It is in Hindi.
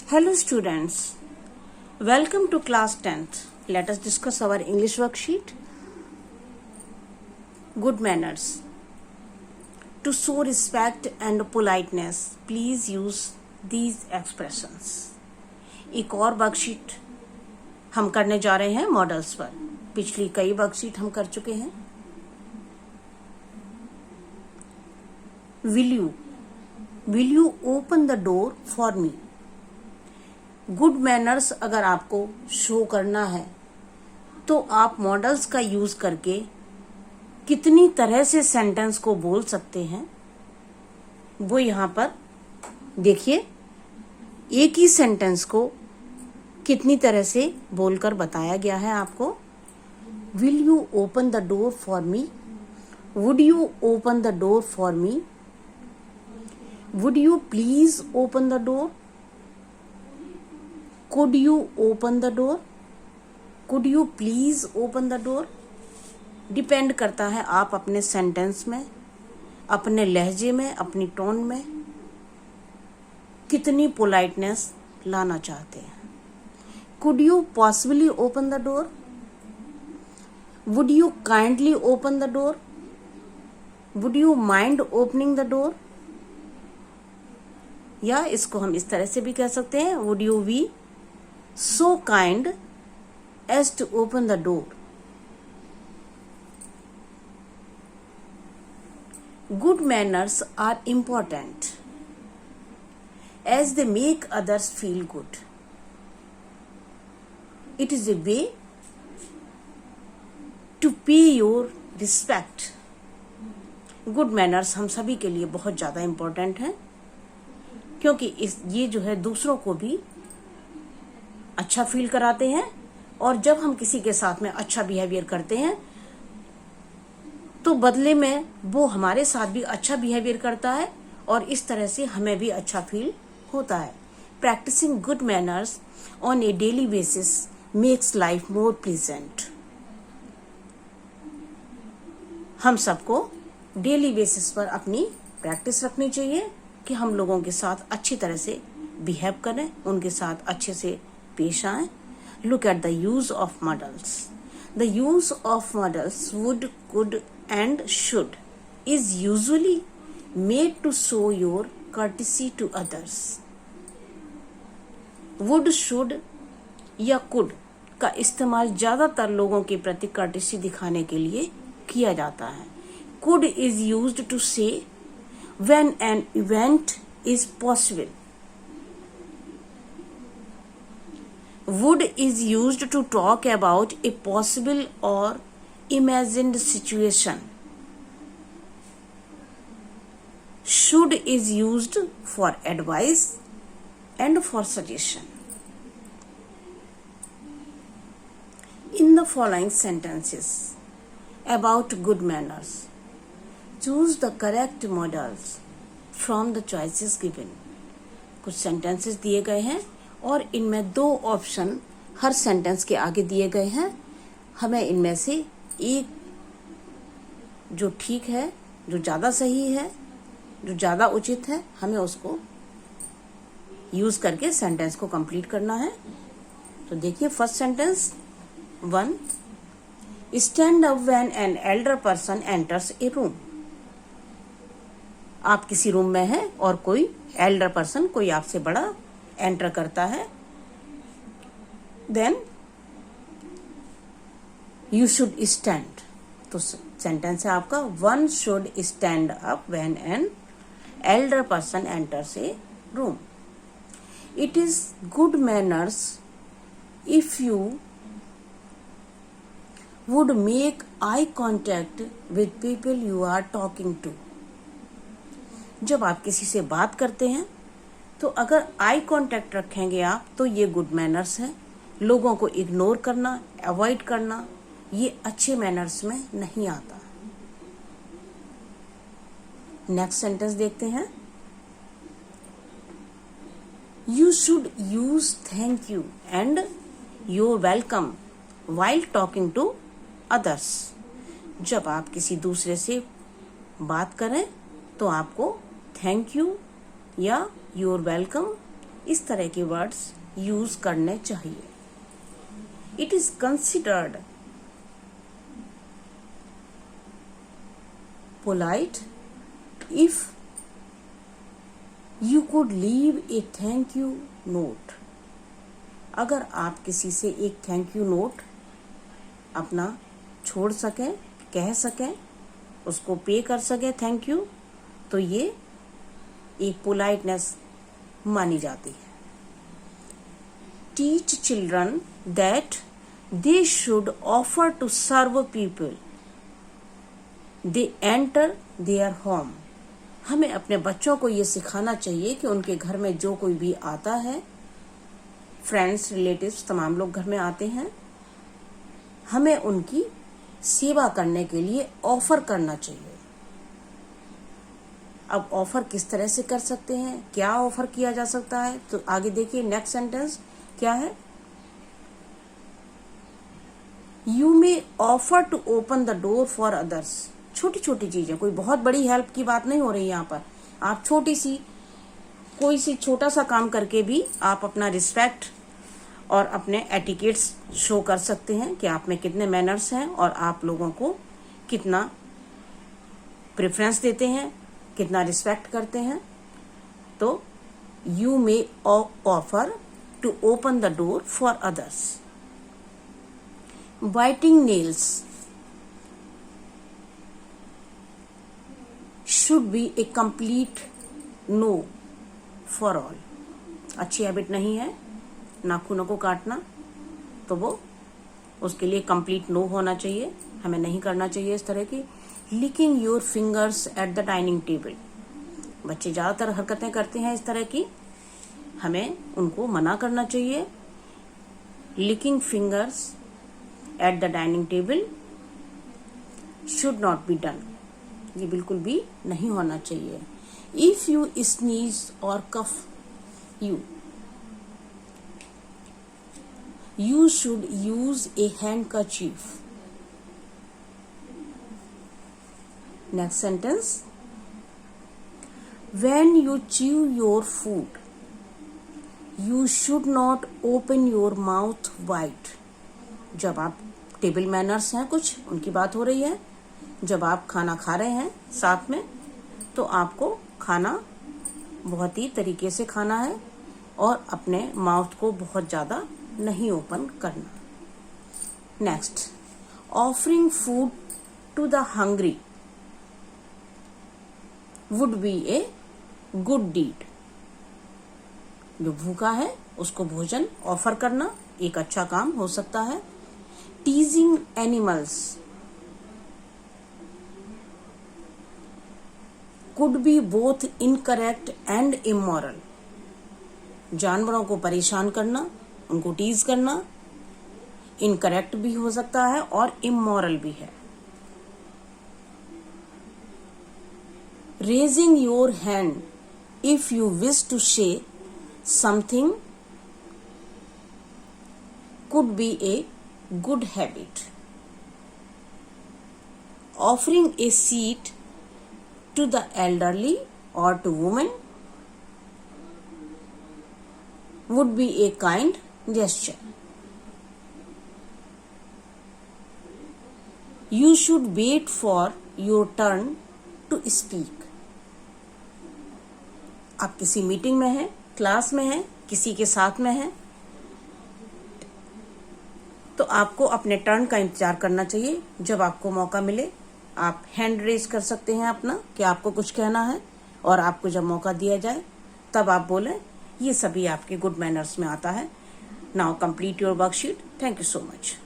Hello students, welcome to class 10th. Let us discuss our English worksheet. Good manners. To show respect and politeness, please use these expressions. एक और वर्कशीट हम करने जा रहे हैं मॉडल्स पर. पिछली कई वर्कशीट हम कर चुके हैं. Will you open the door for me? Good manners अगर आपको शो करना है तो आप मॉडल्स का यूज करके कितनी तरह से सेंटेंस को बोल सकते हैं वो यहां पर देखिए. एक ही सेंटेंस को कितनी तरह से बोलकर बताया गया है आपको. Will you open the door for me? Would you open the door for me? Would you please open the door? Could you open the door? Could you please open the door? Depend करता है आप अपने सेंटेंस में, अपने लहजे में, अपनी टोन में कितनी पोलाइटनेस लाना चाहते हैं. Could you possibly open the door? Would you kindly open the door? Would you mind opening the door? या इसको हम इस तरह से भी कह सकते हैं. Would you be so kind as to open the door? Good manners are important as they make others feel good. It is a way to pay your respect. Good manners हम सभी के लिए बहुत ज़्यादा important है क्योंकि ये जो है दूसरों को भी अच्छा फील कराते हैं और जब हम किसी के साथ में अच्छा बिहेवियर करते हैं तो बदले में वो हमारे साथ भी अच्छा बिहेवियर करता है और इस तरह से हमें भी अच्छा फील होता है. Practising good manners on a daily basis makes life more pleasant. हम सबको डेली बेसिस पर अपनी प्रैक्टिस रखनी चाहिए कि हम लोगों के साथ अच्छी तरह से बिहेव करें, उनके साथ अच्छे से पेश आए. Look at the use of models. The use of models would, could and should is usually made to show your courtesy to others. Would, should या could का इस्तेमाल ज्यादातर लोगों के प्रति courtesy दिखाने के लिए किया जाता है. Could is used to say when an event is possible. Would is used to talk about a possible or imagined situation. Should is used for advice and for suggestion. In the following sentences about good manners, choose the correct models from the choices given. कुछ sentences दिए गए हैं और इनमें दो ऑप्शन हर सेंटेंस के आगे दिए गए हैं. हमें इनमें से एक जो ठीक है, जो ज़्यादा सही है, जो ज़्यादा उचित है, हमें उसको यूज़ करके सेंटेंस को कंप्लीट करना है. तो देखिए first sentence 1. Stand up when an elder person enters a room. आप किसी रूम में हैं और कोई एल्डर पर्सन, कोई आपसे बड़ा एंटर करता है. Then you should stand. तो सेंटेंस है आपका 1 should stand up when an elder person enters a room. It is good manners if you would make eye contact with people you are talking to. जब आप किसी से बात करते हैं तो अगर आई कांटेक्ट रखेंगे आप तो ये गुड मैनर्स है. लोगों को इग्नोर करना, अवॉइड करना ये अच्छे मैनर्स में नहीं आता. नेक्स्ट सेंटेंस देखते हैं. You should use thank you and you're welcome while talking to others. जब आप किसी दूसरे से बात करें तो आपको थैंक यू या योर वेलकम इस तरह के वर्ड्स यूज करने चाहिए। It is considered polite if you could leave a thank you note। अगर आप किसी से एक थैंक यू नोट अपना छोड़ सकें, कह सकें, उसको पे कर सकें थैंक यू, तो ये एक पोलाइटनेस मानी जाती है। Teach children that they should offer to serve people they enter their home. हमें अपने बच्चों को ये सिखाना चाहिए कि उनके घर में जो कोई भी आता है, फ्रेंड्स, रिलेटिव्स, तमाम लोग घर में आते हैं, हमें उनकी सेवा करने के लिए ऑफर करना चाहिए। अब ऑफर किस तरह से कर सकते हैं, क्या ऑफर किया जा सकता है, तो आगे देखिए नेक्स्ट सेंटेंस क्या है। You may offer to open the door for others. छोटी छोटी चीजें, कोई बहुत बड़ी हेल्प की बात नहीं हो रही यहाँ पर। आप छोटी सी कोई सी छोटा सा काम करके भी आप अपना रिस्पेक्ट और अपने एटिकेट्स शो कर सकते हैं कि आप में कितने मैनर्स हैं और आप लोगों को कितना प्रेफरेंस देते हैं, कितना रिस्पेक्ट करते हैं। तो you may offer to open the door for others. Biting nails should be a complete no for all। अच्छी हैबिट नहीं है नाखूनों को काटना, तो वो उसके लिए कंप्लीट नो होना चाहिए, हमें नहीं करना चाहिए इस तरह की। Licking your fingers at the dining table. बच्चे ज़्यादातर हरकतें करते हैं इस तरह की, हमें उनको मना करना चाहिए। Licking fingers at the dining table should not be done. ये बिल्कुल भी नहीं होना चाहिए। इफ यू स्नीज और कफ you should use a handkerchief। Next sentence, when you chew your food you should not open your mouth wide। जब आप टेबल मैनर्स हैं कुछ उनकी बात हो रही है, जब आप खाना खा रहे हैं साथ में तो आपको खाना बहुत ही तरीके से खाना है और अपने माउथ को बहुत ज़्यादा नहीं ओपन करना। Next, offering food to the hungry would be a good deed. जो भूखा है उसको भोजन ऑफर करना एक अच्छा काम हो सकता है। टीजिंग animals could be both incorrect and immoral. जानवरों को परेशान करना, उनको टीज करना इनकरेक्ट भी हो सकता है और इमोरल भी है। Raising your hand if you wish to say something could be a good habit। Offering a seat to the elderly or to women would be a kind gesture। You should wait for your turn to speak। आप किसी मीटिंग में हैं, क्लास में हैं, किसी के साथ में हैं तो आपको अपने टर्न का इंतजार करना चाहिए। जब आपको मौका मिले आप हैंड रेज कर सकते हैं अपना कि आपको कुछ कहना है, और आपको जब मौका दिया जाए तब आप बोलें। ये सभी आपके गुड मैनर्स में आता है। Now complete your worksheet. Thank you so much.